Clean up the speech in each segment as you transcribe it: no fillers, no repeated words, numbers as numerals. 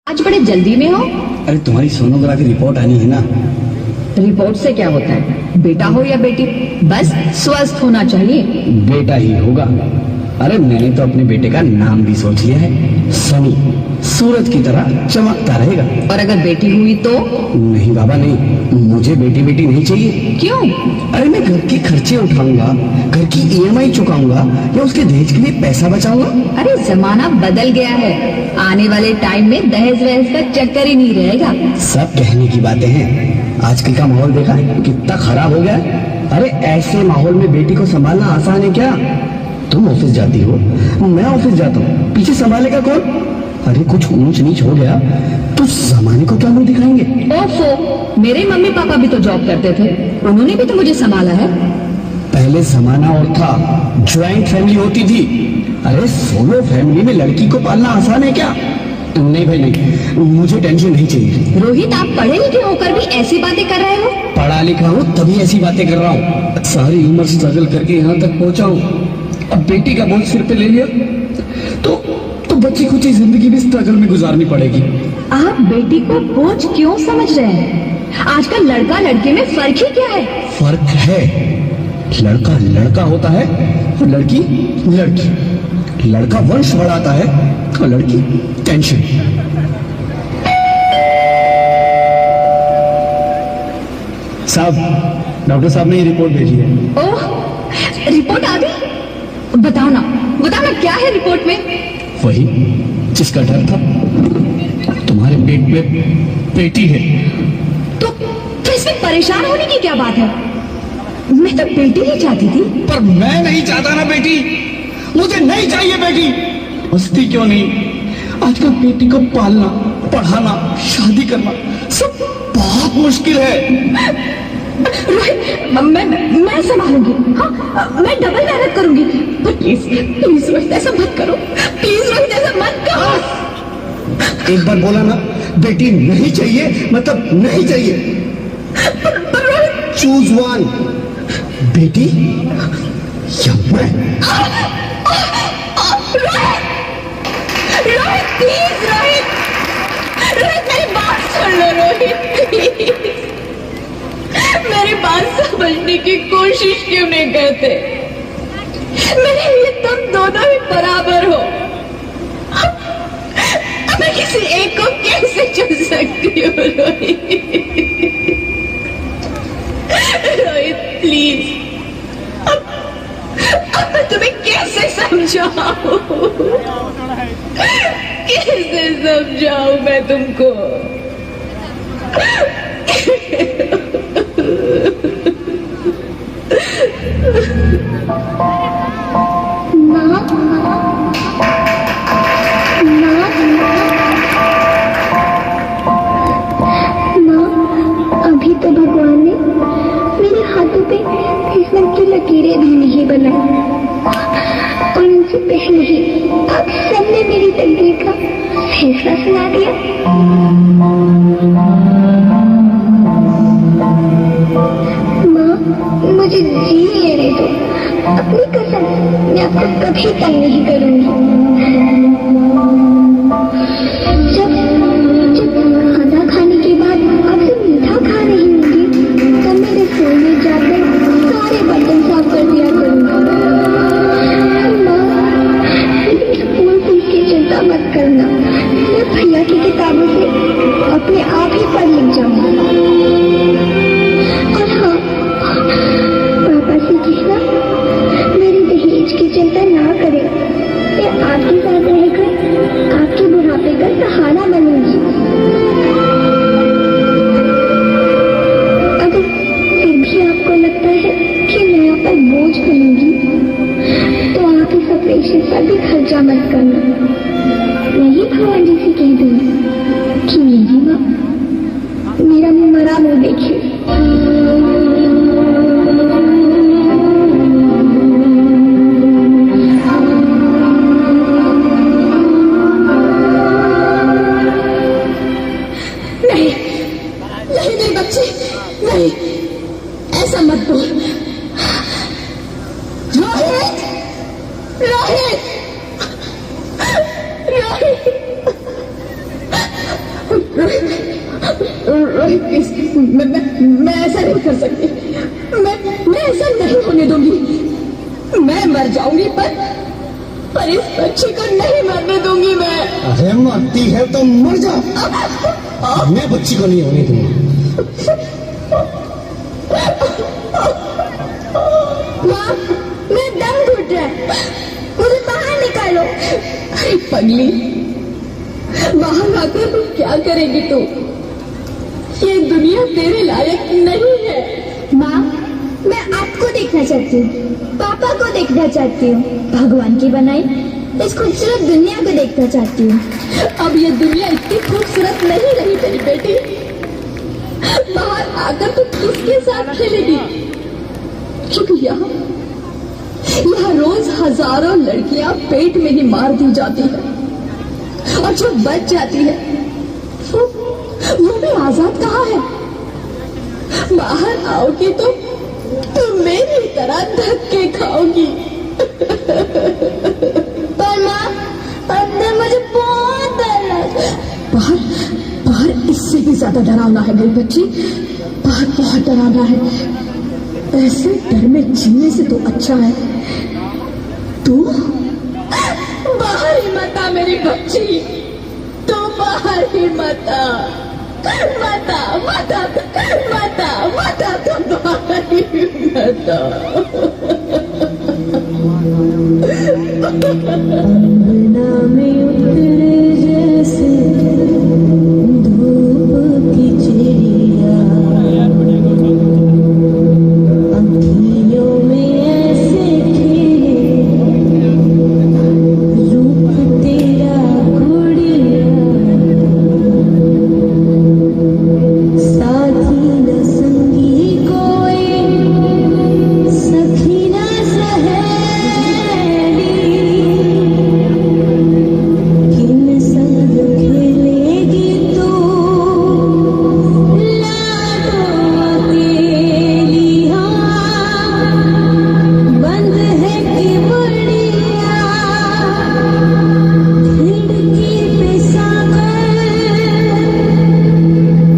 आज बड़े जल्दी में हो? अरे तुम्हारी सोनोग्राफी रिपोर्ट आनी है ना। रिपोर्ट से क्या होता है? बेटा हो या बेटी, बस स्वस्थ होना चाहिए। बेटा ही होगा। अरे मैंने तो अपने बेटे का नाम भी सोच लिया है, सनी। सूरज की तरह चमकता रहेगा। और अगर बेटी हुई तो? नहीं बाबा नहीं, मुझे बेटी बेटी नहीं चाहिए। क्यों? अरे मैं घर के खर्चे उठाऊंगा, घर की ईएमआई चुकाऊंगा या उसके दहेज के लिए पैसा बचाऊंगा। अरे जमाना बदल गया है, आने वाले टाइम में दहेज वहेज का चक्कर ही नहीं रहेगा। सब कहने की बातें हैं, आजकल का माहौल देखा कितना खराब हो गया है। अरे ऐसे माहौल में बेटी को संभालना आसान है क्या? तुम ऑफिस जाती हो, मैं ऑफिस जाता हूँ, पीछे संभालेगा कौन? अरे कुछ ऊंच नीच हो गया तो जमाने को क्या मुंह दिखाएंगे? ओफो, मेरे मम्मी पापा भी तो जॉब करते थे, उन्होंने भी तो मुझे संभाला है। पहले जमाना और था, ज्वाइंट फैमिली होती थी। अरे सोलो फैमिली में लड़की को पालना आसान है क्या? नहीं भाई नहीं, मुझे टेंशन नहीं चाहिए। रोहित, आप पढ़े लिखे होकर भी ऐसी बातें कर रहे हो? पढ़ा लिखा हूँ तभी ऐसी बातें कर रहा हूँ। सारी उम्र स्ट्रगल करके यहाँ तक पहुँचा हूँ, अब बेटी का बोझ सिर पे ले लिया तो बच्ची कुछ ही जिंदगी भी स्ट्रगल में गुजारनी पड़ेगी। आप बेटी को बोझ क्यों समझ रहे हैं? आजकल लड़का लड़के में फर्क ही क्या है? फर्क है, लड़का लड़का होता है और लड़की लड़की। लड़का वंश बढ़ाता है और लड़की टेंशन। साहब, डॉक्टर साहब ने ये रिपोर्ट भेजी है। ओह, रिपोर्ट आ गई? बताओ ना क्या है रिपोर्ट में? वही जिसका डर था, तुम्हारे पेट में बेटी है। तो इसमें परेशान होने की क्या बात है? मैं तो बेटी ही चाहती थी। पर मैं नहीं चाहता ना बेटी, मुझे नहीं चाहिए बेटी। हंसती क्यों नहीं? आजकल बेटी को पालना, पढ़ाना, शादी करना सब बहुत मुश्किल है। रोहित, मैं संभालूंगी। हाँ, मैं डबल मेहनत करूंगी। पर प्लीज रोहित, ऐसा मत करो। प्लीज रोहित, ऐसा मत करो। एक बार बोला ना, बेटी नहीं चाहिए मतलब नहीं चाहिए। पर रोहित, चूज वन, बेटी या मैं। रोहित प्लीज, रोहित मेरी बात सुन लो रोहित। मेरी बात समझने की कोशिश क्यों नहीं करते? मेरे लिए तुम दोनों ही बराबर हो। मैं किसी एक को कैसे चुन सकती हूँ रोहित प्लीज, अब मैं तुम्हें कैसे समझाऊं? कैसे समझाऊं मैं तुमको? अभी तो भगवान ने मेरे हाथों पे किस्मत की लकीरें भी नहीं बनाई, और उनसे पहले ही आप सबने मेरी तकदीर का फैसला सुना दिया। माँ, मुझे जी लेने दो। अपनी कसम, मैं आपको कभी तंग नहीं करूंगी। जब खाना खाने के बाद आपसे मीठा खा रही होंगी, तब मैं रसोई में जाकर सारे बर्तन साफ कर दिया करूंगी। माँ, स्कूल फीस की चिंता मत करना, मैं भैया की किताबों से अपने आप ही पढ़ लिख जाऊंगी। और हाँ, पापा से कहना मेरी दहेज की चिंता ना करें। मैं आपके साथ रहकर आपके बुढ़ापे का सहारा बनूंगी। अगर फिर भी आपको लगता है कि मैं आप पर बोझ बनूंगी, तो आप इस ऑपरेशन पर भी खर्चा मत करना। मैं ही भगवान जी से कह दूंगी कि मेरी माँ रोहित प्लीज, मैं ऐसा नहीं कर सकती। मैं ऐसा नहीं होने दूंगी। मैं मर जाऊंगी पर इस बच्चे को नहीं मरने दूंगी मैं। अरे मरती है तो मर जा, मैं बच्ची को नहीं होने दूंगा। माँ, मेरा दम घुट रहा है, मुझे बाहर निकालो। अरे पगली, बाहर आकर तू क्या करेगी तू? ये दुनिया तेरे लायक नहीं है। माँ, मैं आपको देखना चाहती हूँ, पापा को देखना चाहती हूँ, भगवान की बनाई इस खूबसूरत दुनिया को देखना चाहती हूँ। अब ये दुनिया इतनी खूबसूरत नहीं रही तेरी बेटी। बाहर आकर तू किसके साथ खेलेगी? क्योंकि यहाँ रोज हजारों लड़कियां पेट में ही मार दी जाती है, और जो बच जाती है वो भी आजाद कहाँ है? बाहर आओगी तो मेरी तरह धक्के खाओगी। पर माँ, अंदर मुझे बहुत डर लगा। बाहर इससे भी ज्यादा डरावना है मेरी बच्ची। बाहर बहुत डरावना है। ऐसे डर में जीने से तो अच्छा है तू बाहर ही मत आ मेरी बच्ची। तो बाहर ही मत आ, मत आ, मत आ, मत आ, मत आ, तो बाहर ही मत आ। अंगना में उतरे जैसे धूप की चिड़िया, अंखियों में ऐसे खिले रूप तेरा गुड़िया, साथी न संगी कोई, सखी न सहेली, किन संग खेलेगी तू लाडो अकेली। हाँ, बंद है कि बड़िया खिड़की पे सागर,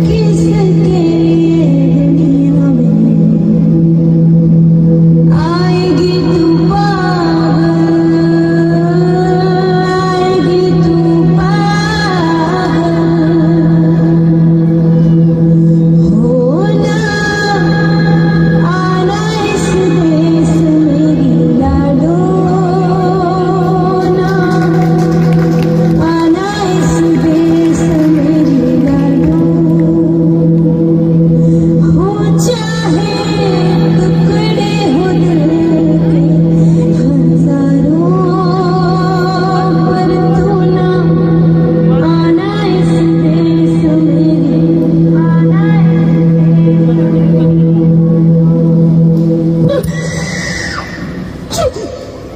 किसके लिए दुनिया में आएगी तू पागल, आएगी तू पागल। होना आना इस देश मेरी लाडो, ना आना इस देश मेरी लाडो। हो चाहे टुकड़े हो दिल के हजारों, पर तू ना आना इस देश मेरी, आना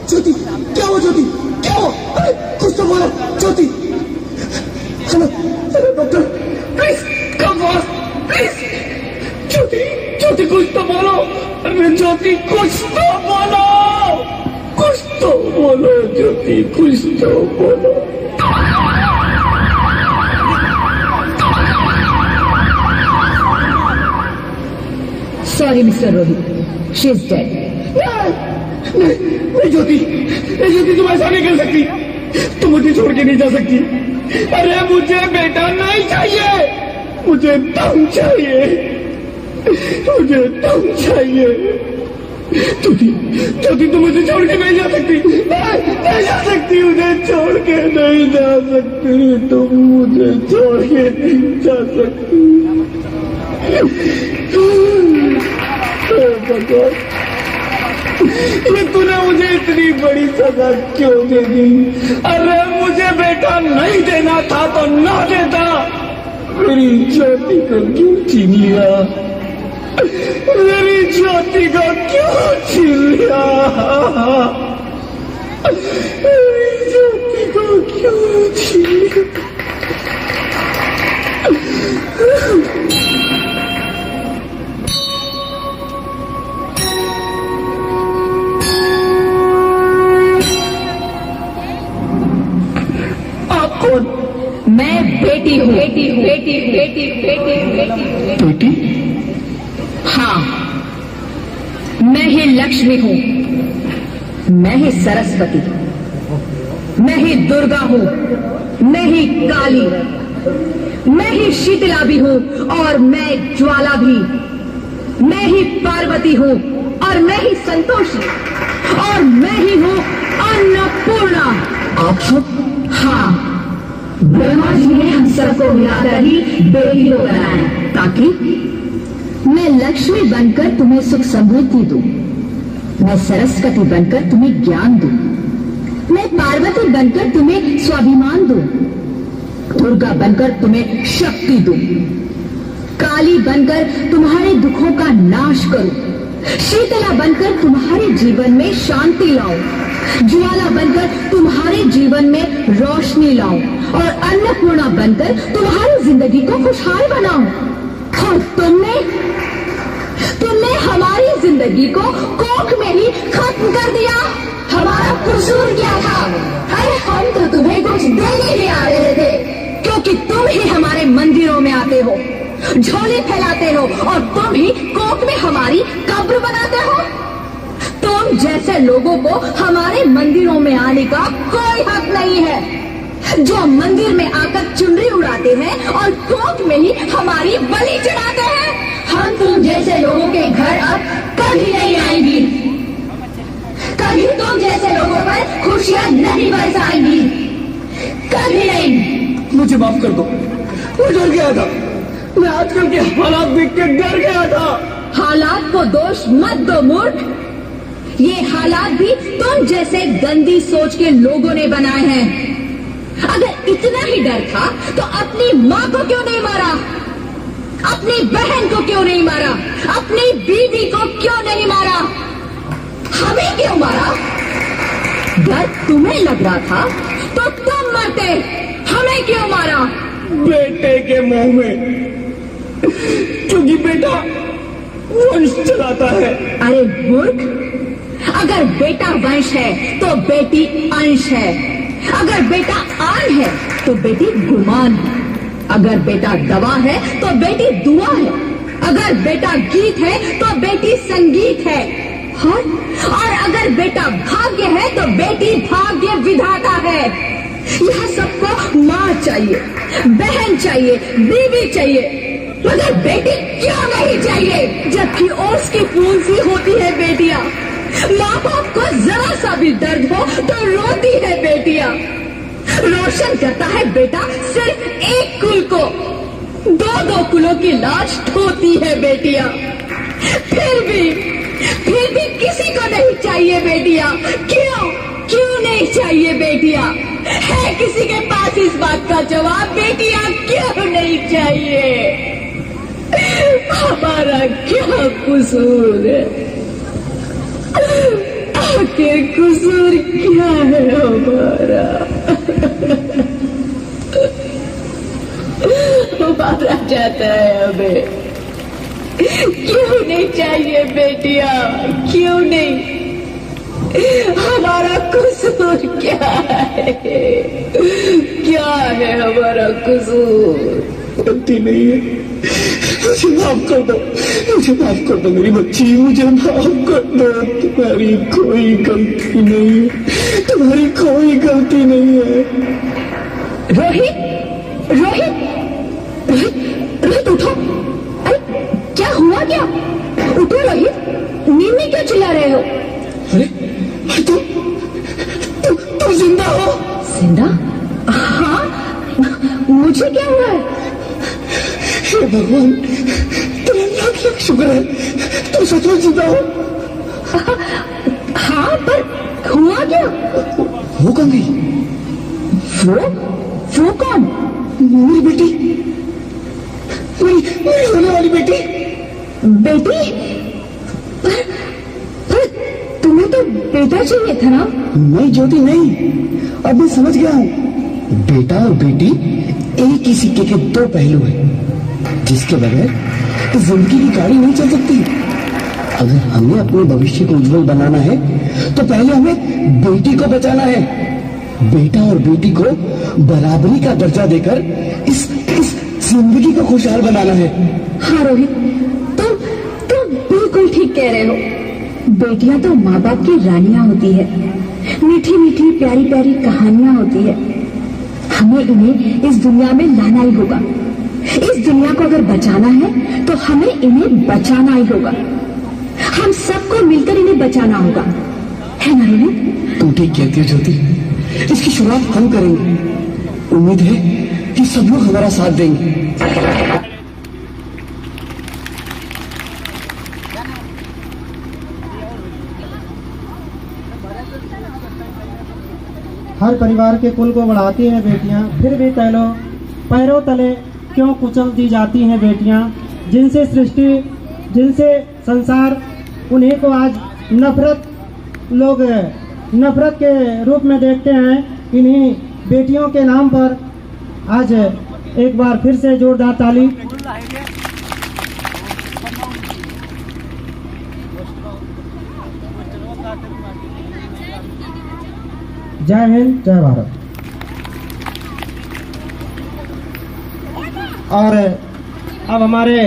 ज्योति, क्या हुआ ज्योति, क्या हुआ? अरे कुछ तो बोलो Jyoti. Hello hello doctor, please come fast please. Jyoti, Jyoti कुछ तो बोलो। अरे ज्योति कुछ तो बोलो, कुछ तो बोलो ज्योति, कुछ तो बोलो। Sorry mister Rohit, she is dead. नहीं ज्योति, नहीं ज्योति, तुम ऐसा नहीं कर सकती, तुम मुझे छोड़ के नहीं जा सकती। अरे मुझे बेटा नहीं चाहिए, मुझे दम चाहिए, मुझे दम चाहिए। ज्योति, ज्योति तुम मुझे छोड़ के नहीं जा सकती, नहीं जा सकती, मुझे छोड़ के नहीं जा सकती, तुम मुझे छोड़ के नहीं जा सकती। भगवान, ये तूने मुझे इतनी बड़ी सजा क्यों दे दी? अरे मुझे बेटा नहीं देना था तो ना देता, मेरी ज्योति को क्यों छीन लिया? मेरी ज्योति को क्यों छीन लिया? मेरी ज्योति को क्यों छीन लिया? मैं बेटी हूँ। बेटी हूँ, बेटी हूँ, बेटी हूँ, बेटी हूँ, बेटी हूँ। बेटी? हाँ, मैं ही लक्ष्मी हूँ, मैं ही सरस्वती, मैं ही दुर्गा हूँ, मैं ही काली, मैं ही शीतला भी हूँ और मैं ज्वाला भी, मैं ही पार्वती हूँ और मैं ही संतोषी और मैं ही हूँ अन्नपूर्णा। आप सब? हाँ, ब्रह्मा जी ने हम सबको मिलाकर ही बेटी को बनाया ताकि मैं लक्ष्मी बनकर तुम्हें सुख समृद्धि दूं, मैं सरस्वती बनकर तुम्हें ज्ञान दूं, मैं पार्वती बनकर तुम्हें स्वाभिमान दूं, दुर्गा बनकर तुम्हें शक्ति दूं, काली बनकर तुम्हारे दुखों का नाश करूं, शीतला बनकर तुम्हारे जीवन में शांति लाऊं, ज्वाला बनकर तुम्हारे जीवन में रोशनी लाऊं और अन्नपूर्णा बनकर तुम्हारी जिंदगी को खुशहाल बनाऊं। और तुमने हमारी जिंदगी को कोख में ही खत्म कर दिया। हमारा कसूर क्या था? अरे हम तो तुम्हें कुछ देने ही आ रहे थे, क्योंकि तुम ही हमारे मंदिरों में आते हो, झोले फैलाते हो और तुम ही कोख में हमारी कब्र बनाते हो। तुम जैसे लोगों को हमारे मंदिरों में आने का कोई हक नहीं है, जो मंदिर में आकर चुनरी उड़ाते हैं और कोख में ही हमारी बलि चढ़ाते हैं। हम तुम जैसे लोगों के घर अब कभी नहीं आएंगी, कभी तुम जैसे लोगों पर खुशियां नहीं बरसाएंगी, कभी नहीं। मुझे माफ कर दो, मैं डर गया था, मैं आजकल के हालात देख के डर गया था। हालात को दोष मत दो मूर्ख, ये हालात भी तुम जैसे गंदी सोच के लोगों ने बनाए हैं। अगर इतना ही डर था तो अपनी माँ को क्यों नहीं मारा, अपनी बहन को क्यों नहीं मारा, अपनी बीवी को क्यों नहीं मारा, हमें क्यों मारा? डर तुम्हें लग रहा था तो तुम मरते, हमें क्यों मारा? बेटे के मुंह में, क्योंकि बेटा वंश चलाता है। अरे मूर्ख, अगर बेटा वंश है तो बेटी अंश है, अगर बेटा आन है तो बेटी गुमान है, अगर बेटा दवा है तो बेटी दुआ है, अगर बेटा गीत है तो बेटी संगीत है, और अगर बेटा भाग्य है तो बेटी भाग्य विधाता है। यह सबको माँ चाहिए, बहन चाहिए, बीवी चाहिए, मगर बेटी क्यों नहीं चाहिए? जबकि ओस की फूल सी होती है बेटियां, माँ बाप को जरा सा भी दर्द हो तो रोती है बेटियां, रोशन करता है बेटा सिर्फ एक कुल को, दो दो कुलों की लाश ढोती है बेटियां। फिर भी किसी को नहीं चाहिए बेटियां। क्यों नहीं चाहिए बेटियां? है किसी के पास इस बात का जवाब? बेटियां क्यों नहीं चाहिए? हमारा क्या कसूर है? आखिर कसूर क्या है हमारा? मारा जाता है हमें, क्यों नहीं चाहिए बेटिया? क्यों नहीं? हमारा कसूर क्या है? क्या है हमारा कसूर? गलती नहीं है, मुझे माफ कर दो, मुझे माफ कर दो मेरी बच्ची, मुझे माफ कर दो। तुम्हारी कोई गलती नहीं है, तुम्हारी कोई गलती नहीं है। रोहित, रोहित, रोहित, रोहित उठो। अरे क्या हुआ? क्या? उठो रोहित, नींद में क्यों चिल्ला रहे हो? अरे तुम जिंदा हो? जिंदा? हाँ, मुझे क्या हुआ है? हे भगवान, तेरा लाख लाख शुक्र है, तुम सचमुच जिंदा हो। हाँ, पर हुआ क्या? वो कौन थी? वो कौन? मेरी बेटी, मेरी होने वाली बेटी। बेटी? पर तुम्हें तो बेटा चाहिए था ना? नहीं ज्योति, नहीं, अब मैं समझ गया हूँ। बेटा और बेटी एक ही सिक्के के दो पहलू हैं, जिसके बगैर जिंदगी की गाड़ी नहीं चल सकती। अगर हमें अपने भविष्य को उज्जवल बनाना है तो पहले हमें बेटी को बचाना है। बेटा और बेटी को बराबरी का दर्जा देकर इस जिंदगी को खुशहाल बनाना है। हाँ रोहित, तुम बिल्कुल ठीक कह रहे हो। बेटियां तो माँ बाप की रानियां होती है, मीठी मीठी प्यारी प्यारी कहानियां होती है। हमें इन्हें इस दुनिया में लाना ही होगा। इस दुनिया को अगर बचाना है तो हमें इन्हें बचाना ही होगा। हम सबको मिलकर इन्हें बचाना होगा, है ना रोहित? तुम ठीक कहती हो ज्योति, इसकी शुरुआत हम करेंगे। उम्मीद है कि सब लोग हमारा साथ देंगे। हर परिवार के कुल को बढ़ाती हैं बेटियां, फिर भी पैरों तले क्यों कुचल दी जाती हैं बेटियां, जिनसे सृष्टि, जिनसे संसार, उन्हीं को आज लोग नफरत के रूप में देखते हैं। इन्हीं बेटियों के नाम पर आज एक बार फिर से जोरदार ताली। जय हिंद, जय भारत। और अब हमारे